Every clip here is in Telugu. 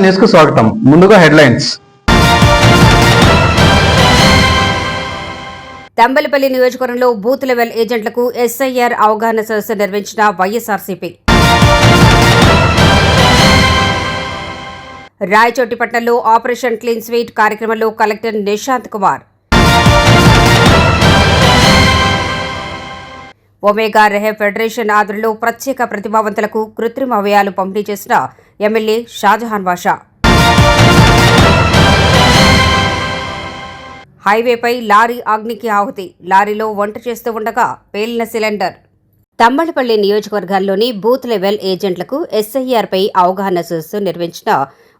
న్యూస్ కు స్వాగతం. ముందుగా హెడ్లైన్స్. తంబలపల్లి నియోజకవర్గంలో బూత్ లెవెల్ ఏజెంట్లకు ఎస్ఐఆర్ అవగాహన సదస్సు నిర్వహించిన వైఎస్ఆర్సీపీ. రాయచోటిపట్నంలో ఆపరేషన్ క్లీన్ స్వీట్ కార్యక్రమంలో కలెక్టర్ నిశాంత్ కుమార్. ఒమేగా రెహే ఫెడరేషన్ ఆధ్వర్యంలో ప్రత్యేక ప్రతిభావంతులకు కృత్రిమ అవయవాలు పంపిణీ చేసిన ఎమ్మెల్యే షాజహాన్ బాషా. హైవేపై లారీ అగ్నికి ఆహుతి, లారీలో వంట చేస్తూ ఉండగా పేలిన సిలిండర్. తంబళపల్లి నియోజకవర్గాల్లోని బూత్ లెవెల్ ఏజెంట్లకు ఎస్ఐఆర్పై అవగాహన సదస్సు నిర్వహించిన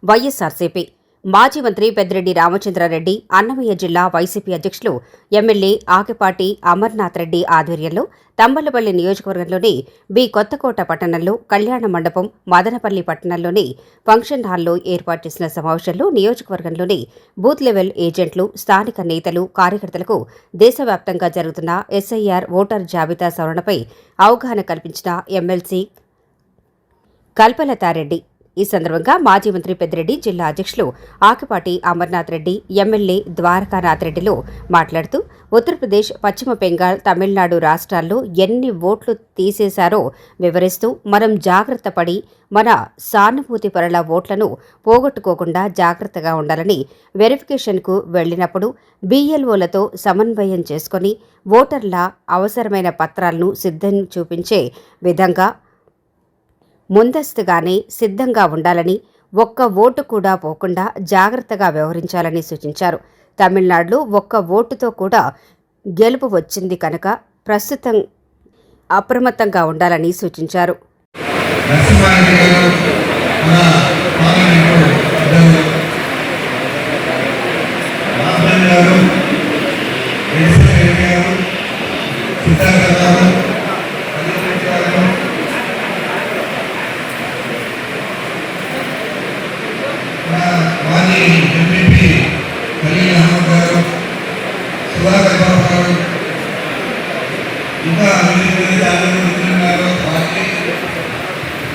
వైఎస్ఆర్సీపీ. మాజీ మంత్రి పెద్దిరెడ్డి రామచంద్రారెడ్డి, అన్నమయ్య జిల్లా వైసీపీ అధ్యక్షులు ఎమ్మెల్యే ఆకిపాటి అమర్నాథ్ రెడ్డి ఆధ్వర్యంలో తంబలపల్లి నియోజకవర్గంలోని బి కొత్తకోట పట్టణంలో కళ్యాణ మండపం, మదనపల్లి పట్టణంలోని ఫంక్షన్ హాల్లో ఏర్పాటు చేసిన సమావేశంలో నియోజకవర్గంలోని బూత్ లెవెల్ ఏజెంట్లు, స్థానిక నేతలు, కార్యకర్తలకు దేశవ్యాప్తంగా జరుగుతున్న ఎస్ఐఆర్ ఓటర్ జాబితా సవరణపై అవగాహన కల్పించిన ఎమ్మెల్సీ కల్పలతారెడ్డి. ఈ సందర్భంగా మాజీ మంత్రి పెద్దిరెడ్డి, జిల్లా అధ్యక్షులు ఆకిపాటి అమర్నాథ్ రెడ్డి, ఎమ్మెల్యే ద్వారకానాథ్ రెడ్డిలు మాట్లాడుతూ ఉత్తరప్రదేశ్, పశ్చిమ బెంగాల్, తమిళనాడు రాష్ట్రాల్లో ఎన్ని ఓట్లు తీసేశారో వివరిస్తూ మనం జాగ్రత్త పడి మన సానుభూతి పరుల ఓట్లను పోగొట్టుకోకుండా జాగ్రత్తగా ఉండాలని, వెరిఫికేషన్కు వెళ్లినప్పుడు బీఎల్ఓలతో సమన్వయం చేసుకుని ఓటర్ల అవసరమైన పత్రాలను సిద్ధం చూపించే విధంగా ముందస్తుగానే సిద్ధంగా ఉండాలని, ఒక్క ఓటు కూడా పోకుండా జాగ్రత్తగా వ్యవహరించాలని సూచించారు. తమిళనాడులో ఒక్క ఓటుతో కూడా గెలుపు వచ్చింది కనుక ప్రస్తుతం అప్రమత్తంగా ఉండాలని సూచించారు. ఇంకా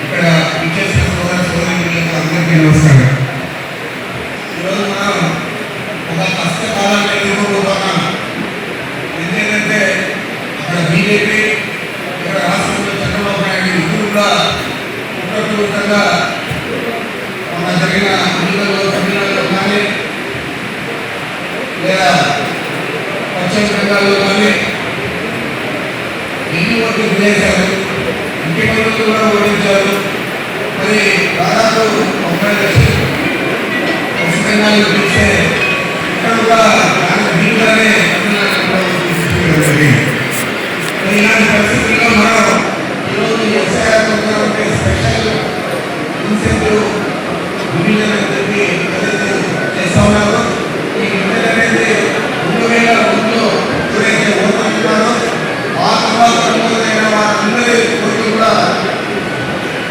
ఇక్కడ విచ్చేసిన సోదరులకు అందరికీ నమస్కారం. ఈరోజు మనం ఒక కష్టకాలాన్ని ఎదుర్కోబోతున్నాం. ఎందుకంటే అక్కడ బీజేపీ, ఇక్కడ రాష్ట్రంలో చంద్రబాబు నాయుడు ఇద్దరు కూడా కుట్రపూరితంగా మన జరిగిన ఎన్నికల్లో తమిళనాడులో కానీ లేదా పశ్చిమ బెంగాల్లో కానీ ఎన్ని ఓట్లు వేశారు, ఇంటి పనులు కూడా ఓడించారు. మరి దాదాపు 30 లక్షలు పశ్చిమ బెంగాల్లో చూస్తే ఇక్కడ కూడా వీలుగానే ఇలాంటి పరిస్థితుల్లో మనం ఈరోజు ఎస్ఐఆర్ స్పెషల్ ఇన్సెంటివ్ డివిజన్ అని చెప్పి ఏదైతే చేస్తా ఉన్నారో, ఈ డివిజన్ అనేది 2001లో ఎవరైతే ఓటున్నారో ఆ తర్వాత నమోదైన వారందరి ఓట్లు కూడా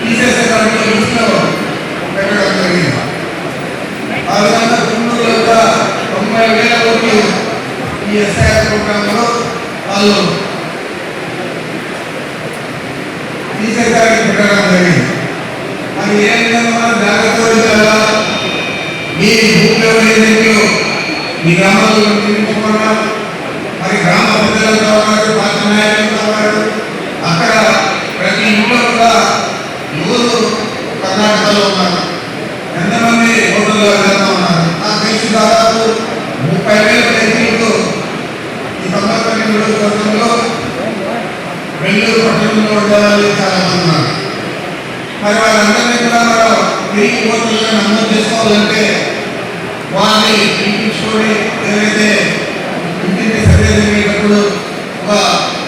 తీసేసే దాంట్లో లిస్టులో పెట్టడం జరిగింది. ఆ విధంగా గుంటూరులో కూడా 90,000 ఓట్లు ఈ ఎస్ఐఆర్ ప్రోగ్రాంలో వాళ్ళు తీసేసారని పెట్టడం జరిగింది. మరి ఏ విధంగా మనం జాగ్రత్త వహించాలా? మీ బూత్ లెవెల్ ఏజెంట్లు మీ గ్రామాల్లో నిర్మించుకున్నాం. మరి గ్రామ పెద్దలతో ఉన్నారు, పార్టీ నాయకులతో ఉన్నారు. అక్కడ ప్రతి ఇంట్లో కూడా ఎవరు కర్ణాటకలో ఉన్నారు, ఎంతమంది ఓటర్లు వెళ్తా ఉన్నారు. నాకు తెలిసి దాదాపు 30,000 ఏజెంట్లు ఈ తొంభై నియోజకవర్గంలో వెల్లూరు పట్టణంలో ఉండేవాళ్ళు చాలా మంది ఉన్నారు. మరి వాళ్ళందరినీ కూడా మనం తిరిగి ఓటర్లను నమోదు చేసుకోవాలంటే వాళ్ళని పిలిపించుకొని ఏదైతే ఇంటిని సర్వే జరిగేటప్పుడు ఒక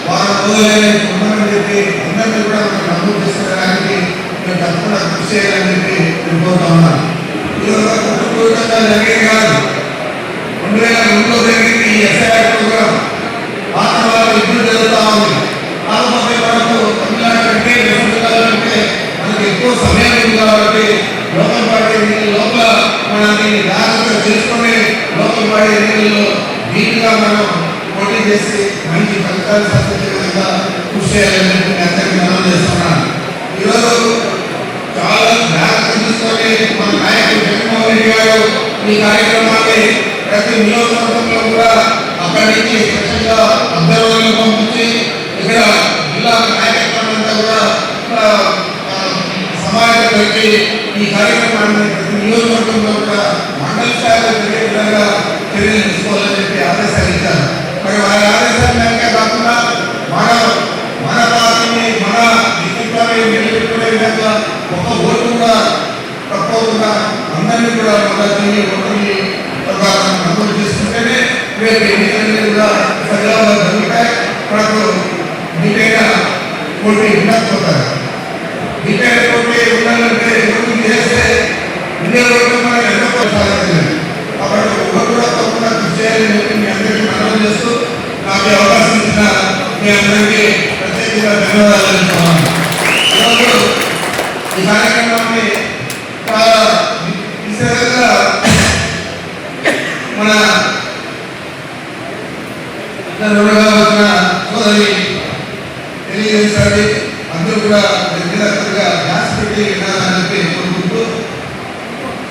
వారం రోజులే ఉండమని చెప్పి అందరినీ కూడా మనం నమోదు చేసుకోవడానికి మేము తప్పకుండా కృషి చేయాలని చెప్పి నేను కోరుతా ఉన్నాను. ఈరోజు కుటుంబంగా జరిగేది కాదు, 2002లో జరిగింది ఈ ఎస్ఐఆర్ ప్రోగ్రాం. ఆ తర్వాత ఇప్పుడు జరుగుతూ ఉంది. కాకపోతే మనకు తమిళనాడు కంటే వెస్ట్ బెంగాల్ కంటే మనకు ఎక్కువ సమయం ఉంది కాబట్టి లోకల్ పార్టీ లోపల మనల్ని జాగ్రత్తగా చేసుకొని లోకల్ పార్టీ ఎన్నికల్లో వీలుగా మనం పోటీ చేసి మంచి ఫలితాలు సాధించే విధంగా కృషి చేయాలని చెప్పి అందరికీ మనం చేస్తున్నాను. ఈరోజు చాలా జాగ్రత్త తీసుకొని మన నాయకులు జగన్మోహన్ రెడ్డి గారు ఈ కార్యక్రమాన్ని ప్రతి నియోజకవర్గంలో కూడా అక్కడి నుంచి స్పెషల్గా అబ్జర్వర్లను పంపించి ఇక్కడ జిల్లా నాయకత్వం అంతా కూడా సమావేశం పెట్టి ఈ కార్యక్రమాన్ని ప్రతి నియోజకవర్గంలో కూడా మండల స్థాయిలో జరిగే విధంగా చర్యలు తీసుకోవాలని చెప్పి ఆదేశాలు ఇచ్చారు. మరి వారి ఆదేశాల మేరకే కాకుండా మన పార్టీని మన వ్యక్తిత్వాన్ని నిలబెట్టుకునే విధంగా ఒక ఓటు కూడా తప్పకుండా అందరినీ కూడా ఓటర్ని నమోదు చేసుకుంటేనే రేపు ఎన్నికలన్నీ కూడా సజావుగా జరుగుతాయి. మనకు మీకైన పోటీ ఉండకపోతారు. మీకైన పోటీ ఉండాలంటే ఓటు చేస్తే వినియోగం మనకు ఎంత ప్రోత్సాహించలేదు. కాబట్టి ఓటు కూడా తప్పకుండా కృషి చేయాలని చెప్పి మీ అందరికీ మనవి చేస్తూ నాకు అవకాశం ఇచ్చిన మీ అందరికీ ప్రత్యేకంగా ధన్యవాదాలు చెప్తున్నాను. ఈరోజు ఈ కార్యక్రమాన్ని చాలా విశేషంగా మన వచ్చిన సోదరి తెలియజేశారు. అందరూ కూడా దగ్గరగా గ్యాస్ పెట్టి వినాలని చెప్పి కోరుకుంటూ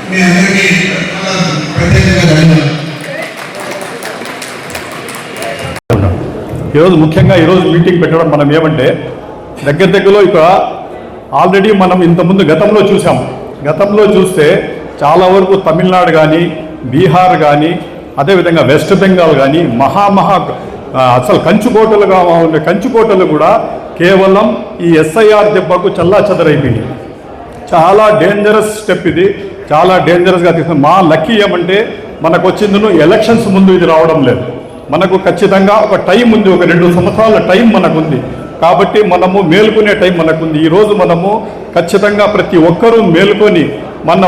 మీ అందరికీ ప్రత్యేకంగా ధన్యవాదాలు. ఈరోజు ముఖ్యంగా ఈరోజు మీటింగ్ పెట్టడం మనం ఏమంటే దగ్గరలో ఇక్కడ ఆల్రెడీ మనం ఇంతకుముందు గతంలో చూసాం. గతంలో చూస్తే చాలా వరకు తమిళనాడు కానీ బీహార్ కానీ అదేవిధంగా వెస్ట్ బెంగాల్ కానీ అసలు కంచుకోటలుగా ఉండే కంచుకోటలు కూడా కేవలం ఈ ఎస్ఐఆర్ దెబ్బకు చల్లాచెదరైపోయింది. చాలా డేంజరస్ స్టెప్ ఇది, చాలా డేంజరస్గా తీసుకుని మా లక్కీ ఏమంటే మనకు వచ్చింది ఎలక్షన్స్ ముందు ఇది రావడం లేదు. మనకు ఖచ్చితంగా ఒక టైం ఉంది, ఒక 2 సంవత్సరాల టైం మనకుంది. కాబట్టి మనము మేలుకునే టైం మనకుంది. ఈరోజు మనము ఖచ్చితంగా ప్రతి ఒక్కరూ మేలుకొని మన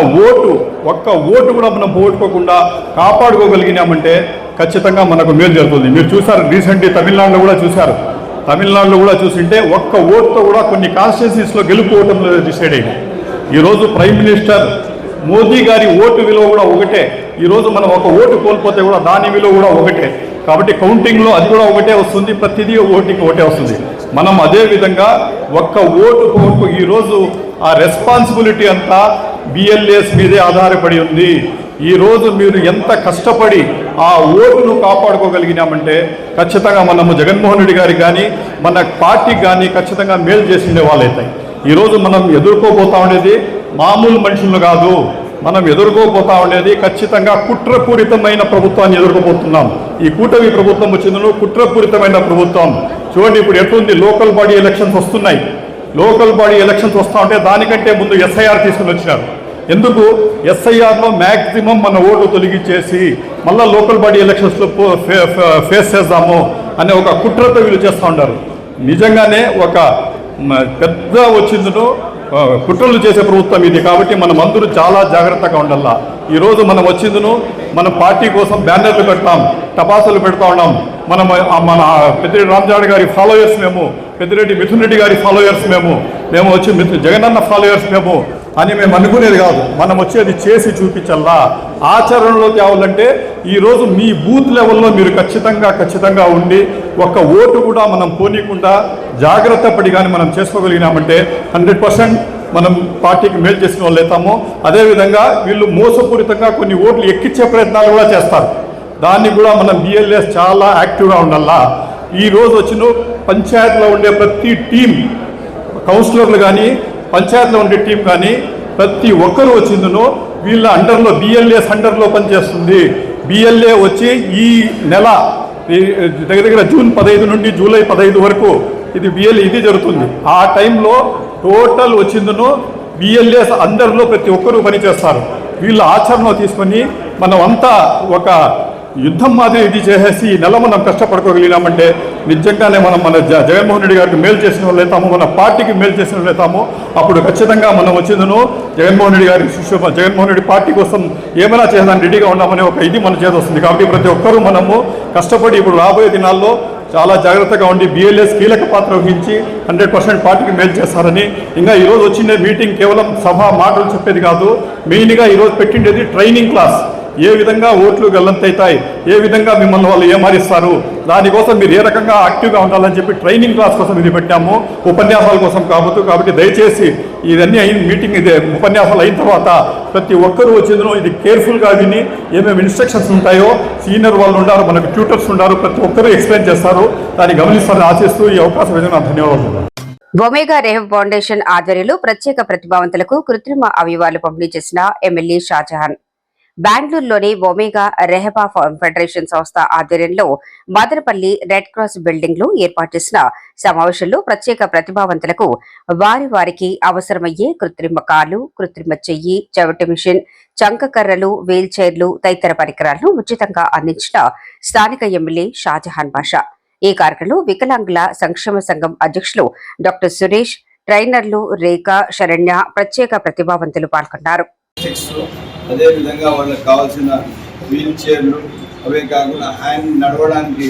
ఒక్క ఓటు కూడా మనం పోగొట్టుకోకుండా కాపాడుకోగలిగినామంటే ఖచ్చితంగా మనకు మేలు జరుగుతుంది. మీరు చూసారు రీసెంట్లీ తమిళనాడులో కూడా చూశారు. తమిళనాడులో కూడా చూసింటే ఒక్క ఓటుతో కూడా కొన్ని కాన్స్టిట్యున్సీస్లో గెలుపుకోవటం డిసైడ్ అయింది. ఈరోజు ప్రైమ్ మినిస్టర్ మోదీ గారి ఓటు విలువ కూడా ఒకటే. ఈరోజు మనం ఒక ఓటు కోల్పోతే కూడా దాని విలువ కూడా ఒకటే. కాబట్టి కౌంటింగ్లో అది కూడా ఒకటే వస్తుంది, ప్రతిదీ ఓటింగ్ ఒకటే వస్తుంది. మనం అదే విధంగా ఒక్క ఓటు ఈరోజు ఆ రెస్పాన్సిబిలిటీ అంతా బిఎల్ఏస్ మీదే ఆధారపడి ఉంది. ఈరోజు మీరు ఎంత కష్టపడి ఆ ఓటును కాపాడుకోగలిగినామంటే ఖచ్చితంగా మనము జగన్మోహన్ రెడ్డి గారికి కానీ మన పార్టీకి కానీ ఖచ్చితంగా మేలు చేసిండే వాళ్ళైతాయి. ఈరోజు మనం ఎదుర్కోబోతా ఉండేది మామూలు మనుషులు కాదు, మనం ఎదుర్కోబోతా ఉండేది ఖచ్చితంగా కుట్రపూరితమైన ప్రభుత్వాన్ని ఎదుర్కోబోతున్నాం. ఈ కూటమి ప్రభుత్వం వచ్చిందో కుట్రపూరితమైన ప్రభుత్వం. చూడండి ఇప్పుడు ఎట్లుంది, లోకల్ బాడీ ఎలక్షన్స్ వస్తున్నాయి. లోకల్ బాడీ ఎలక్షన్స్ వస్తూ ఉంటే దానికంటే ముందు ఎస్ఐఆర్ తీసుకుని వచ్చినారు. ఎందుకు? ఎస్ఐఆర్లో మ్యాక్సిమం మన ఓటు తొలగించేసి మళ్ళీ లోకల్ బాడీ ఎలక్షన్స్లో ఫేస్ చేద్దాము అనే ఒక కుట్రతో వీళ్ళు చేస్తూ ఉంటారు. నిజంగానే ఒక పెద్ద వచ్చిందో కుట్రలు చేసే ప్రభుత్వం ఇది. కాబట్టి మనం అందరూ చాలా జాగ్రత్తగా ఉండాలా. ఈరోజు మనం వచ్చిందును మన పార్టీ కోసం బ్యానర్లు పెడతాం, టపాసులు పెడతా ఉన్నాం. మన పెద్దిరెడ్డి రామచంద్ర గారి ఫాలోయర్స్ మేము, పెద్దిరెడ్డి మిథున్ రెడ్డి గారి ఫాలోయర్స్ మేము వచ్చి జగనన్న ఫాలోయర్స్ మేము అని మేము అనుకునేది కాదు. మనం వచ్చేది చేసి చూపించాలా, ఆచరణలో తేవాలంటే ఈరోజు మీ బూత్ లెవెల్లో మీరు ఖచ్చితంగా ఉండి ఒక్క ఓటు కూడా మనం పోనీకుండా జాగ్రత్త పడి కానీ మనం చేసుకోగలిగినామంటే 100% మనం పార్టీకి మేలు చేసిన వాళ్ళు అవుతాము. అదేవిధంగా వీళ్ళు మోసపూరితంగా కొన్ని ఓట్లు ఎక్కించే ప్రయత్నాలు కూడా చేస్తారు. దాన్ని కూడా మనం బిఎల్ఎస్ చాలా యాక్టివ్గా ఉండాలా. ఈరోజు వచ్చిన పంచాయతీలో ఉండే ప్రతి టీం, కౌన్సిలర్లు కానీ పంచాయతీలో ఉండే టీం కానీ ప్రతి ఒక్కరూ వచ్చిందో వీళ్ళ అండర్లో బిఎల్ఏస్ అండర్లో పనిచేస్తుంది. బిఎల్ఏ వచ్చి ఈ నెల దగ్గర జూన్ 15 నుండి జూలై 15 వరకు ఇది బిఎల్ఏ ఇది జరుగుతుంది. ఆ టైంలో టోటల్ వచ్చిందో బిఎల్ఏస్ అందరిలో ప్రతి ఒక్కరూ పనిచేస్తారు. వీళ్ళ ఆచరణలో తీసుకొని మనం అంతా ఒక యుద్ధం మాదిరి ఇది చేసేసి ఈ నెల మనం కష్టపడుకోగలిగినామంటే నిజంగానే మనం మన జగన్మోహన్ రెడ్డి గారికి మేలు చేసిన వాళ్ళు అవుతాము, మన పార్టీకి మేలు చేసిన వాళ్ళు అవుతాము. అప్పుడు ఖచ్చితంగా మనం వచ్చిందను జగన్మోహన్ రెడ్డి గారి జగన్మోహన్ రెడ్డి పార్టీ కోసం ఏమైనా చేయాలని రెడీగా ఉన్నామనే ఒక ఇది మన చేతి వస్తుంది. కాబట్టి ప్రతి ఒక్కరూ మనము కష్టపడి ఇప్పుడు రాబోయే దినాల్లో చాలా జాగ్రత్తగా ఉండి బిఎల్ఎస్ కీలక పాత్ర వహించి 100% పార్టీకి మేలు చేస్తారని. ఇంకా ఈరోజు వచ్చిండే మీటింగ్ కేవలం సభ మాటలు చెప్పేది కాదు, మెయిన్గా ఈరోజు పెట్టిండేది ట్రైనింగ్ క్లాస్. ఏ విధంగా ఓట్లు గల్లంతవుతాయి, ఏ విధంగా మిమ్మల్ని వాళ్ళు ఏమారిస్తారు, దానికోసం మీరు ఏ రకంగా యాక్టివ్గా ఉండాలని చెప్పి ట్రైనింగ్ క్లాస్ కోసం ఇది పెట్టాము, ఉపన్యాసాల కోసం కాబట్టి దయచేసి ఇవన్నీ అయిన మీటింగ్ ఇదే ఉపన్యాసాలు అయిన తర్వాత ప్రతి ఒక్కరూ వచ్చిందో ఇది కేర్ఫుల్గా విని ఏమేమి ఇన్స్ట్రక్షన్స్ ఉంటాయో సీనియర్ వాళ్ళు ఉన్నారు, మనకు ట్యూటర్స్ ఉన్నారు, ప్రతి ఒక్కరూ ఎక్స్ప్లెయిన్ చేస్తారు, దాన్ని గమనిస్తారని ఆశిస్తూ ఈ అవకాశం ఇచ్చిన ధన్యవాదాలు. ఒమేగా రేహబ్ ఫౌండేషన్ ఆధ్వర్యంలో ప్రత్యేక ప్రతిభావంతులకు కృత్రిమ అవయవాలు పంపిణీ చేసిన ఎమ్మెల్యే షాజహాన్. బెంగళూరులోని ఒమేగా రెహబా ఫెడరేషన్ సంస్థ ఆధ్వర్యంలో మదనపల్లి రెడ్ క్రాస్ బిల్డింగ్ లో ఏర్పాటు చేసిన సమావేశంలో ప్రత్యేక ప్రతిభావంతులకు వారికి అవసరమయ్యే కృత్రిమ కాలు, కృత్రిమ చెయ్యి, చెవిటి మిషన్, చంకకర్రలు, వీల్ చైర్లు తదితర పరికరాలను ఉచితంగా అందించిన స్థానిక ఎమ్మెల్యే షాజహాన్ బాషా. ఈ కార్యక్రమంలో వికలాంగుల సంక్షేమ సంఘం అధ్యక్షులు డాక్టర్ సురేష్, ట్రైనర్లు రేఖా, శరణ్య, ప్రత్యేక ప్రతిభావంతులు పాల్గొన్నారు. అదే విధంగా వాళ్ళకి కావాల్సిన వీల్ చైర్లు, అవే కాకుండా హ్యాండ్ నడవడానికి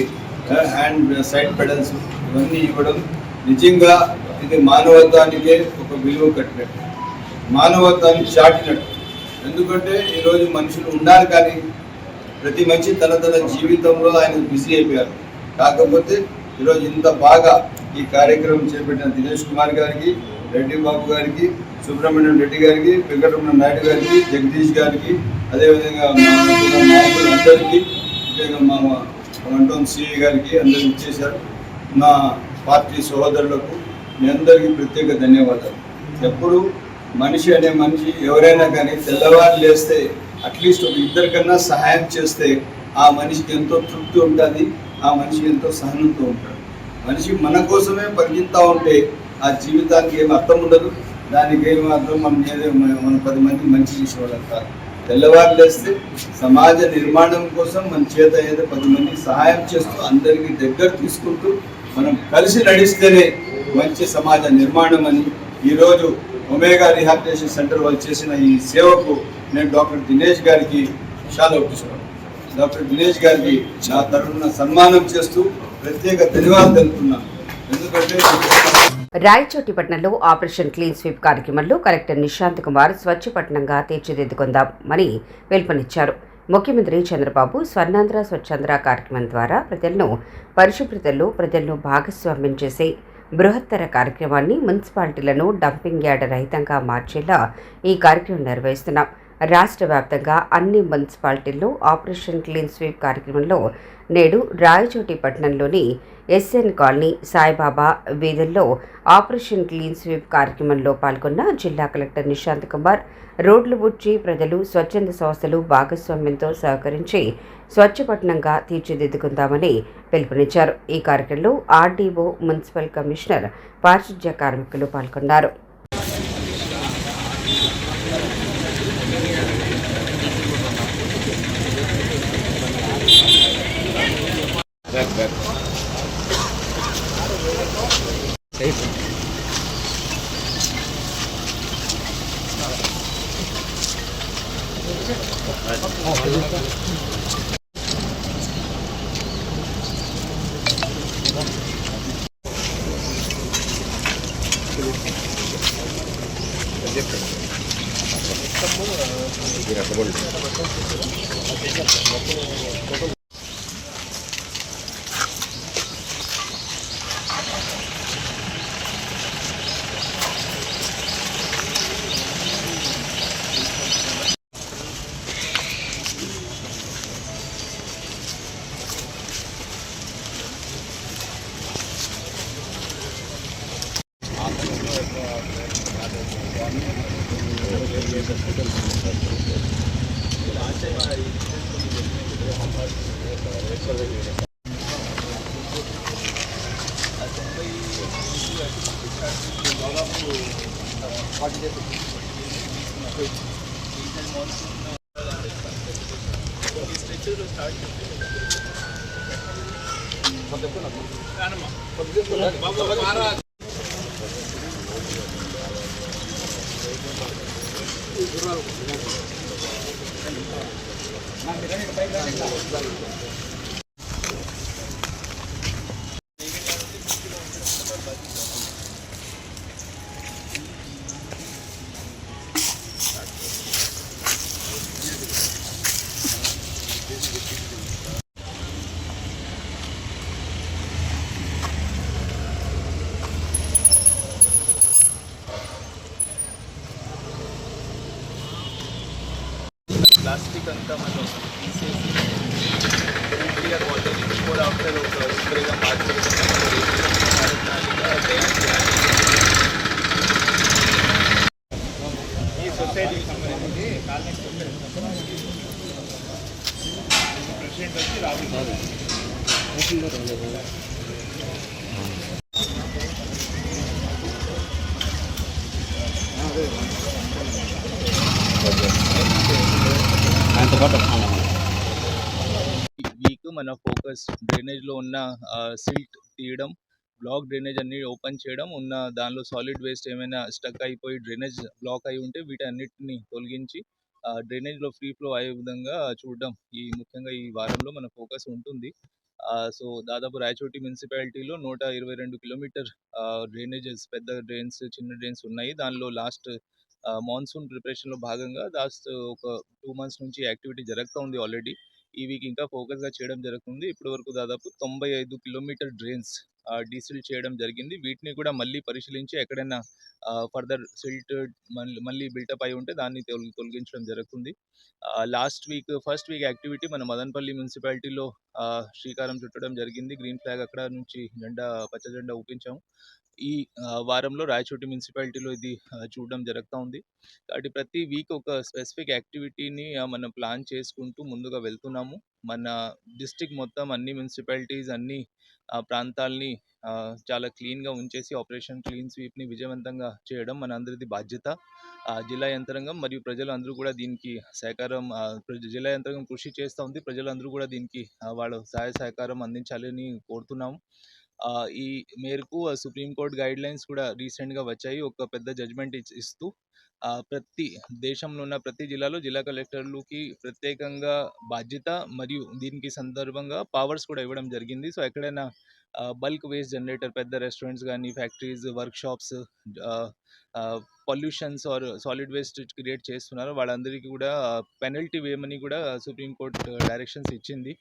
హ్యాండ్ సైడ్ పెడల్స్ ఇవన్నీ ఇవ్వడం నిజంగా ఇది మానవత్వానికే ఒక విలువ కట్టినట్టు, మానవత్వాన్ని చాటినట్టు. ఎందుకంటే ఈరోజు మనుషులు ఉన్నారు కానీ ప్రతి మనిషి తన జీవితంలో ఆయన బిజీ అయిపోయారు. కాకపోతే ఈరోజు ఇంత బాగా ఈ కార్యక్రమం చేపట్టిన దినేష్ కుమార్ గారికి, రెడ్డి బాబు గారికి, సుబ్రహ్మణ్యం రెడ్డి గారికి, వెంకటరమణ నాయుడు గారికి, జగదీష్ గారికి, అదేవిధంగా మా నాయకులందరికీ, ముఖ్యంగా మా వంటోన్ సిఐ గారికి అందరూ ఇచ్చేశారు. నా పార్టీ సహోదరులకు మీ అందరికీ ప్రత్యేక ధన్యవాదాలు. ఎప్పుడు మనిషి అనే మనిషి ఎవరైనా కానీ తెల్లవారు లేస్తే అట్లీస్ట్ ఒక ఇద్దరికన్నా సహాయం చేస్తే ఆ మనిషికి ఎంతో తృప్తి ఉంటుంది, ఆ మనిషి ఎంతో సహనంతో ఉంటాడు. మనిషి మన కోసమే పరిగెత్తా ఉంటే ఆ జీవితానికి ఏం అర్థం ఉండదు, దానికి ఏం అర్థం మన 10 మంది మంచి చేసేవాళ్ళం కాదు. తెల్లవారు లేస్తే సమాజ నిర్మాణం కోసం మన చేత ఏదో 10 మందికి సహాయం చేస్తూ అందరికీ దగ్గర తీసుకుంటూ మనం కలిసి నడిస్తేనే మంచి సమాజ నిర్మాణం అని ఈరోజు ఒమేగా రీహాబిలిటేషన్ సెంటర్ వాళ్ళు చేసిన ఈ సేవకు నేను డాక్టర్ దినేష్ గారికి చాలా ఒప్పిస్తున్నాను. డాక్టర్ దినేష్ గారికి నా తరఫున సన్మానం చేస్తూ ప్రత్యేక ధన్యవాదాలు తెలుపుతున్నాను. ఎందుకంటే రాయచోటిపట్నంలో ఆపరేషన్ క్లీన్ స్వీప్ కార్యక్రమంలో కలెక్టర్ నిశాంత్ కుమార్ స్వచ్ఛపట్నంగా తీర్చిదిద్దుకుందామని పిలుపునిచ్చారు. ముఖ్యమంత్రి చంద్రబాబు స్వర్ణాంధ్ర స్వచ్ఛాంధ్ర కార్యక్రమం ద్వారా ప్రజలను భాగస్వామ్యం చేసే బృహత్తర కార్యక్రమాన్ని మున్సిపాలిటీలను డంపింగ్ యార్డ్ రహితంగా మార్చేలా ఈ కార్యక్రమం నిర్వహిస్తున్నాం. రాష్ట్ర వ్యాప్తంగా అన్ని మున్సిపాలిటీల్లో ఆపరేషన్ క్లీన్ స్వీప్ కార్యక్రమంలో నేడు రాయచోటిపట్నంలోని ఎస్ఎన్ కాలనీ, సాయిబాబా వీధుల్లో ఆపరేషన్ క్లీన్ స్వీప్ కార్యక్రమంలో పాల్గొన్న జిల్లా కలెక్టర్ నిశాంత్ కుమార్ రోడ్లు ఊడ్చి ప్రజలు, స్వచ్ఛంద సంస్థలు భాగస్వామ్యంతో సహకరించి స్వచ్ఛపట్నంగా తీర్చిదిద్దుకుందామని పిలుపునిచ్చారు. ఈ కార్యక్రమంలో ఆర్డీఓ, మున్సిపల్ కమిషనర్, పారిశుధ్య కార్మికులు పాల్గొన్నారు. ప్లాస్టిక్ అంతా మనం తీసేసి క్లియర్ వాటర్ బిఫోర్ ఆఫ్టర్ ఒక స్ప్రేగా మార్చుకుంటాం. ఈ సొసైటీకి సంబంధించి కాలనీ ప్రెసిడెంట్ వచ్చి రాబోతుంది. వీక్ మన ఫోకస్ డ్రైనేజ్లో ఉన్న సిల్ట్ తీయడం, బ్లాక్ డ్రైనేజ్ అన్ని ఓపెన్ చేయడం, ఉన్న దానిలో సాలిడ్ వేస్ట్ ఏమైనా స్టక్ అయిపోయి డ్రైనేజ్ బ్లాక్ అయి ఉంటే వీటన్నిటిని తొలగించి డ్రైనేజ్లో ఫ్రీ ఫ్లో అయ్యే విధంగా చూడడం ముఖ్యంగా ఈ వారంలో మన ఫోకస్ ఉంటుంది. సో దాదాపు రాయచోటి మున్సిపాలిటీలో 122 కిలోమీటర్ డ్రైనేజెస్, పెద్ద డ్రైన్స్, చిన్న డ్రైన్స్ ఉన్నాయి. దానిలో లాస్ట్ మాన్సూన్ ప్రిపరేషన్లో భాగంగా లాస్ట్ ఒక 2 months నుంచి యాక్టివిటీ జరుగుతూ ఉంది ఆల్రెడీ. ఈ వీక్ ఇంకా ఫోకస్గా చేయడం జరుగుతుంది. ఇప్పటి వరకు దాదాపు 95 కిలోమీటర్ డ్రైన్స్ డీసిల్ చేయడం జరిగింది. వీటిని కూడా మళ్ళీ పరిశీలించి ఎక్కడైనా ఫర్దర్ సిల్ట్ మళ్ళీ బిల్టప్ అయి ఉంటే దాన్ని తొలగించడం జరుగుతుంది. ఫస్ట్ వీక్ యాక్టివిటీ మన మదనపల్లి మున్సిపాలిటీలో శ్రీకారం చుట్టడం జరిగింది. గ్రీన్ ఫ్లాగ్ అక్కడ నుంచి పచ్చ జెండా ఊపించాము. ఈ వారంలో రాయచోటి మున్సిపాలిటీలో ఇది చూడడం జరుగుతూ ఉంది. కాబట్టి ప్రతి వీక్ ఒక స్పెసిఫిక్ యాక్టివిటీని మనం ప్లాన్ చేసుకుంటూ ముందుగా వెళ్తున్నాము. మన డిస్ట్రిక్ట్ మొత్తం అన్ని మున్సిపాలిటీస్, అన్ని ప్రాంతాలని చాలా క్లీన్గా ఉంచేసి ఆపరేషన్ క్లీన్ స్వీప్ని విజయవంతంగా చేయడం మన అందరిది బాధ్యత. జిల్లా యంత్రాంగం మరియు ప్రజలందరూ కూడా దీనికి సహకారం, జిల్లా యంత్రాంగం కృషి చేస్తూ ఉంది. ప్రజలందరూ కూడా దీనికి వాళ్ళ సహాయ సహకారం అందించాలని కోరుతున్నాము. ఈ మేరకు సుప్రీంకోర్టు గైడ్ లైన్స్ కూడా రీసెంట్గా వచ్చాయి. ఒక పెద్ద జడ్జ్మెంట్ ఇస్తూ ప్రతి దేశంలో ఉన్న ప్రతి జిల్లాలో జిల్లా కలెక్టర్లకి ప్రత్యేకంగా బాధ్యత మరియు దీనికి సందర్భంగా పవర్స్ కూడా ఇవ్వడం జరిగింది. సో ఎక్కడైనా బల్క్ వేస్ట్ జనరేటర్, పెద్ద రెస్టారెంట్స్ కానీ, factories, workshops pollutions or solid waste create చేస్తున్నారు, వాళ్ళందరికీ కూడా పెనల్టీ వేయమని కూడా సుప్రీంకోర్టు డైరెక్షన్స్ ఇచ్చింది.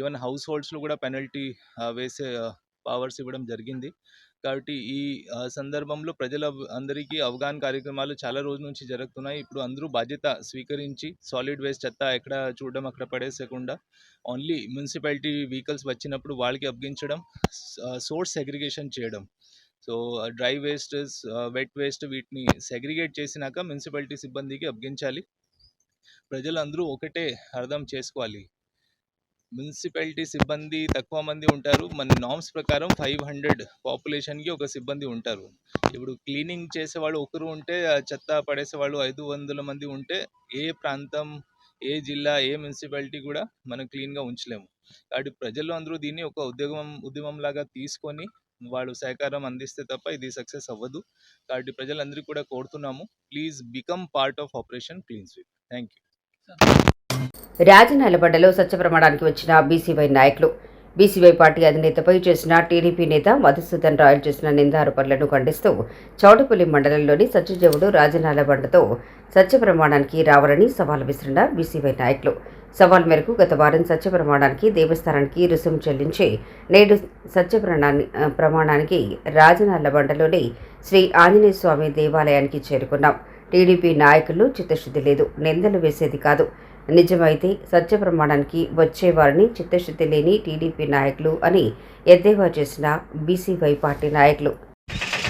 ఈవెన్ హౌస్ హోల్డ్స్లో కూడా పెనల్టీ వేసే పవర్స్ ఇవ్వడం జరిగింది. కాబట్టి ఈ సందర్భంలో అందరికీ అవగాహన కార్యక్రమాలు చాలా రోజుల నుంచి జరుగుతున్నాయి. ఇప్పుడు అందరూ బాధ్యత స్వీకరించి సాలిడ్ వేస్ట్ చెత్త ఎక్కడ చూడడం అక్కడ పడేసకుండా ఓన్లీ మున్సిపాలిటీ వెహికల్స్ వచ్చినప్పుడు వాళ్ళకి అప్పగించడం, సోర్స్ సెగ్రిగేషన్ చేయడం. So dry waste, wet waste వీటిని సెగ్రిగేట్ చేసినాక మున్సిపాలిటీ సిబ్బందికి అప్పగించాలి. ప్రజలందరూ ఒకటే అర్థం చేసుకోవాలి, మున్సిపాలిటీ సిబ్బంది తక్కువ మంది ఉంటారు. మన నామ్స్ ప్రకారం 500 పాపులేషన్కి ఒక సిబ్బంది ఉంటారు. ఇప్పుడు క్లీనింగ్ చేసేవాళ్ళు ఒకరు ఉంటే, చెత్త పడేసేవాళ్ళు 500 మంది ఉంటే ఏ ప్రాంతం, ఏ జిల్లా, ఏ మున్సిపాలిటీ కూడా మనం క్లీన్గా ఉంచలేము. కాబట్టి ప్రజలు అందరూ దీన్ని ఒక ఉద్యమంలాగా తీసుకొని వాళ్ళు సహకారం అందిస్తే తప్ప ఇది సక్సెస్ అవ్వదు. కాబట్టి ప్రజలందరికీ కూడా కోరుతున్నాము, please become part of operation clean sweep. Thank you. రాజనాలబండలో సత్యప్రమాణానికి వచ్చిన బీసీవై నాయకులు. బీసీవై పార్టీ అధినేతపై చేసిన టీడీపీ నేత మధుసూదన్ రాయల్ చేసిన నిందారోపణలను ఖండిస్తూ చౌటపల్లి మండలంలోని సత్యదేవుడు రాజనాలబండతో సత్యప్రమాణానికి రావాలని సవాల్ విసిరిన బీసీవై నాయకులు. సవాల్ మేరకు గత వారం సత్యప్రమాణానికి దేవస్థానానికి రుసుము చెల్లించి నేడు ప్రమాణానికి రాజనాలబండలోని శ్రీ ఆంజనేయ స్వామి దేవాలయానికి చేరుకున్నాం. టీడీపీ నాయకులు చిత్తశుద్ధి లేదు, నిందలు వేసేది కాదు. నిజమైతే సత్యప్రమాణానికి వచ్చేవారిని చిత్తశుద్ధి లేని టీడీపీ నాయకులు అని ఎద్దేవా చేసిన బీసీవై పార్టీ నాయకులు.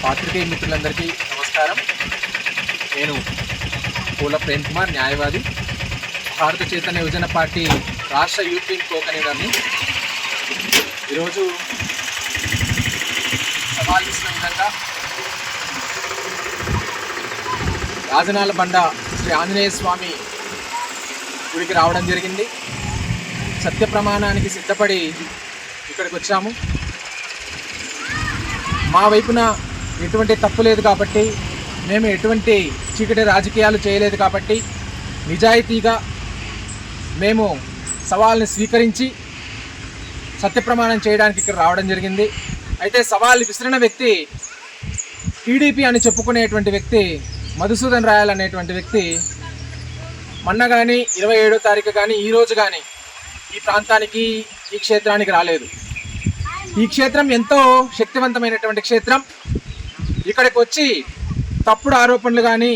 పాత్రికేయ మిత్రులందరికీ నమస్కారం. నేను పూల ప్రేమ్ కుమార్, న్యాయవాది, భారత చైతన్య యువజన పార్టీ రాష్ట్ర యూత్ వింగ్ కో కన్వీనర్ని. ఈరోజు సవాల్ ఇచ్చిన విధంగా రాజనాలబండ శ్రీ ఆంజనేయ స్వామి గుడికి రావడం జరిగింది. సత్య ప్రమాణానికి సిద్ధపడి ఇక్కడికి వచ్చాము. మా వైపున ఎటువంటి తప్పు లేదు కాబట్టి, మేము ఎటువంటి చీకటి రాజకీయాలు చేయలేదు కాబట్టి నిజాయితీగా మేము సవాల్ని స్వీకరించి సత్యప్రమాణం చేయడానికి ఇక్కడ రావడం జరిగింది. అయితే సవాల్ విసిరిన వ్యక్తి, టీడీపీ అని చెప్పుకునేటువంటి వ్యక్తి మధుసూదన్ రాయల్ అనేటువంటి వ్యక్తి మొన్న కానీ 27వ తారీఖు కానీ ఈరోజు కానీ ఈ ప్రాంతానికి ఈ క్షేత్రానికి రాలేదు. ఈ క్షేత్రం ఎంతో శక్తివంతమైనటువంటి క్షేత్రం. ఇక్కడికి వచ్చి తప్పుడు ఆరోపణలు కానీ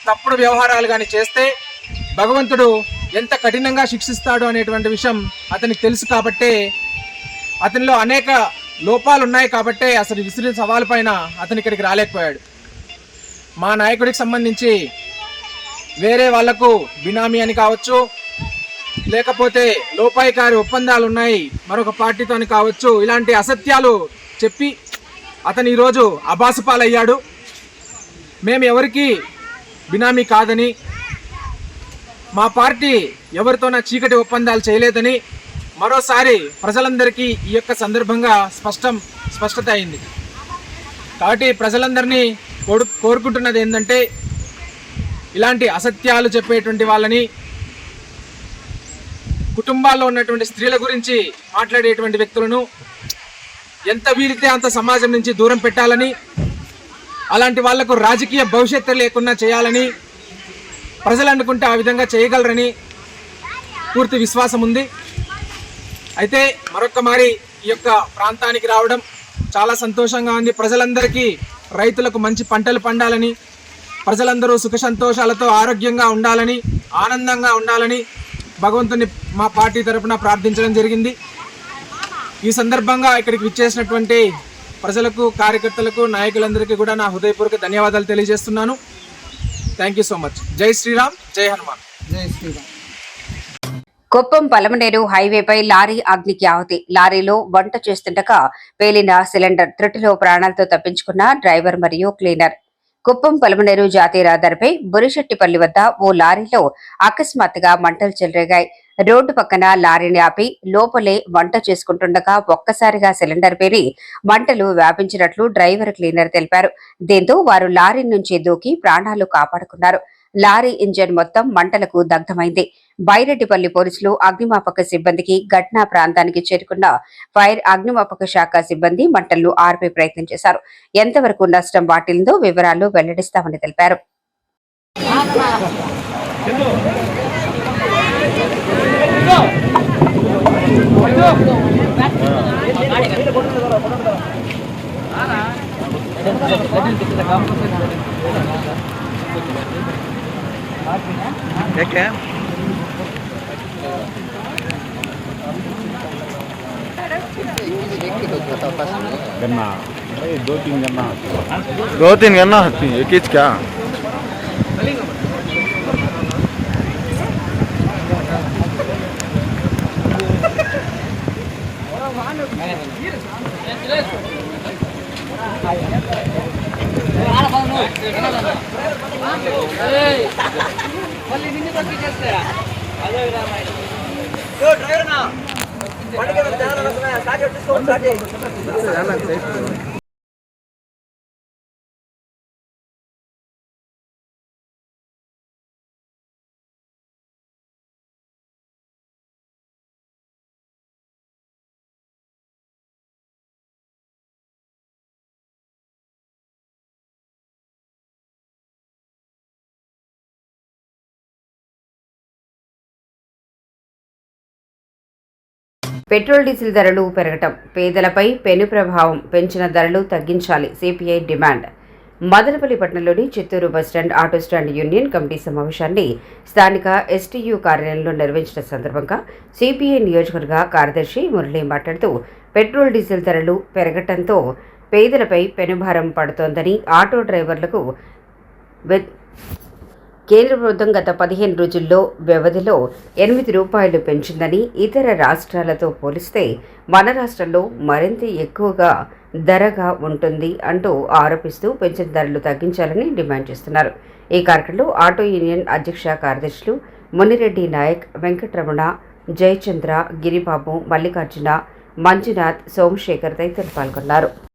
తప్పుడు వ్యవహారాలు కానీ చేస్తే భగవంతుడు ఎంత కఠినంగా శిక్షిస్తాడు అనేటువంటి విషయం అతనికి తెలుసు కాబట్టే, అతనిలో అనేక లోపాలు ఉన్నాయి కాబట్టే అసలు విసిరిన సవాలు పైన అతను ఇక్కడికి రాలేకపోయాడు. మా నాయకుడికి సంబంధించి వేరే వాళ్లకు బినామీ అని కావచ్చు, లేకపోతే లోపాయికారి ఒప్పందాలు ఉన్నాయి మరొక పార్టీతో అని కావచ్చు, ఇలాంటి అసత్యాలు చెప్పి అతను ఈరోజు అబాసుపాలయ్యాడు. మేము ఎవరికి బినామీ కాదని, మా పార్టీ ఎవరితోన చీకటి ఒప్పందాలు చేయలేదని మరోసారి ప్రజలందరికీ ఈ యొక్క సందర్భంగా స్పష్టత అయింది. కాబట్టి ప్రజలందరినీ కోరుకుంటున్నది ఏంటంటే, ఇలాంటి అసత్యాలు చెప్పేటువంటి వాళ్ళని, కుటుంబాల్లో ఉన్నటువంటి స్త్రీల గురించి మాట్లాడేటువంటి వ్యక్తులను ఎంత వీలితే అంత సమాజం నుంచి దూరం పెట్టాలని, అలాంటి వాళ్లకు రాజకీయ భవిష్యత్తు లేకుండా చేయాలని ప్రజలు అనుకుంటే ఆ విధంగా చేయగలరని పూర్తి విశ్వాసం ఉంది. అయితే మరొక మారి ఈ యొక్క ప్రాంతానికి రావడం చాలా సంతోషంగా ఉంది. ప్రజలందరికీ, రైతులకు మంచి పంటలు పండాలని, ప్రజలందరూ సుఖ సంతోషాలతో ఆరోగ్యంగా ఉండాలని, ఆనందంగా ఉండాలని భగవంతుని మా పార్టీ తరఫున ప్రార్థించడం జరిగింది. ఈ సందర్భంగా ఇక్కడికి విచ్చేసినటువంటి ప్రజలకు, కార్యకర్తలకు, నాయకులందరికీ కూడా నా హృదయపూర్వక ధన్యవాదాలు తెలియజేస్తున్నాను. Thank you so much. జై శ్రీరామ్, జై హనుమాన్. జై శ్రీరామ్. కుప్పం పలమనేరు హైవేపై లారీ అగ్నికి ఆహుతి. లారీలో వంట చేస్తుండగా పేలిన సిలిండర్. త్రుటిలో ప్రాణాలతో తప్పించుకున్న డ్రైవర్ మరియు క్లీనర్. కుప్పం పలమనేరు జాతీయ రహదారిపై బురిశెట్టిపల్లి వద్ద ఓ లారీలో అకస్మాత్తుగా మంటలు చెలరేగాయి. రోడ్డు పక్కన లారీని ఆపి లోపలే వంట చేసుకుంటుండగా ఒక్కసారిగా సిలిండర్ పేలి మంటలు వ్యాపించినట్లు డ్రైవర్, క్లీనర్ తెలిపారు. దీంతో వారు లారీ నుంచి దూకి ప్రాణాలు కాపాడుకున్నారు. లారీ ఇంజన్ మొత్తం మంటలకు దగ్ధమైంది. బైరెడ్డిపల్లి పోలీసులు, అగ్నిమాపక సిబ్బందికి ఘటనా ప్రాంతానికి చేరుకున్న ఫైర్, అగ్నిమాపక శాఖ సిబ్బంది మంటలను ఆర్పే ప్రయత్నం చేశారు. ఎంతవరకు నష్టం వాటిల్లిందో వివరాలు వెల్లడిస్తామని తెలిపారు. गन्ना, दो तीन गन्ना एक ही क्या? పెట్రోల్, డీజిల్ ధరలు పెరగటం, పేదలపై పెను ప్రభావం. పెంచిన ధరలు తగ్గించాలి, సిపిఐ డిమాండ్. మదనపల్లి పట్టణంలోని Chittoor bus stand auto stand union committee సమావేశాన్ని స్థానిక ఎస్టీయూ కార్యాలయంలో నిర్వహించిన సందర్భంగా సిపిఐ నియోజకవర్గ కార్యదర్శి మురళి మాట్లాడుతూ, పెట్రోల్, డీజిల్ ధరలు పెరగటంతో పేదలపై పెనుభారం పడుతోందని, ఆటో డ్రైవర్లకు కేంద్ర ప్రభుత్వం గత 15 రోజుల్లో వ్యవధిలో 8 రూపాయలు పెంచిందని, ఇతర రాష్ట్రాలతో పోలిస్తే మన రాష్ట్రంలో మరింత ఎక్కువగా ధరగా ఉంటుంది అంటూ ఆరోపిస్తూ పెంచిన ధరలు తగ్గించాలని డిమాండ్ చేస్తున్నారు. ఈ కార్యక్రమంలో ఆటో యూనియన్ అధ్యక్ష కార్యదర్శులు మునిరెడ్డి నాయక్, వెంకటరమణ, జయచంద్ర, గిరిబాబు, మల్లికార్జున, మంజునాథ్, సోమశేఖర్ తదితరులు పాల్గొన్నారు.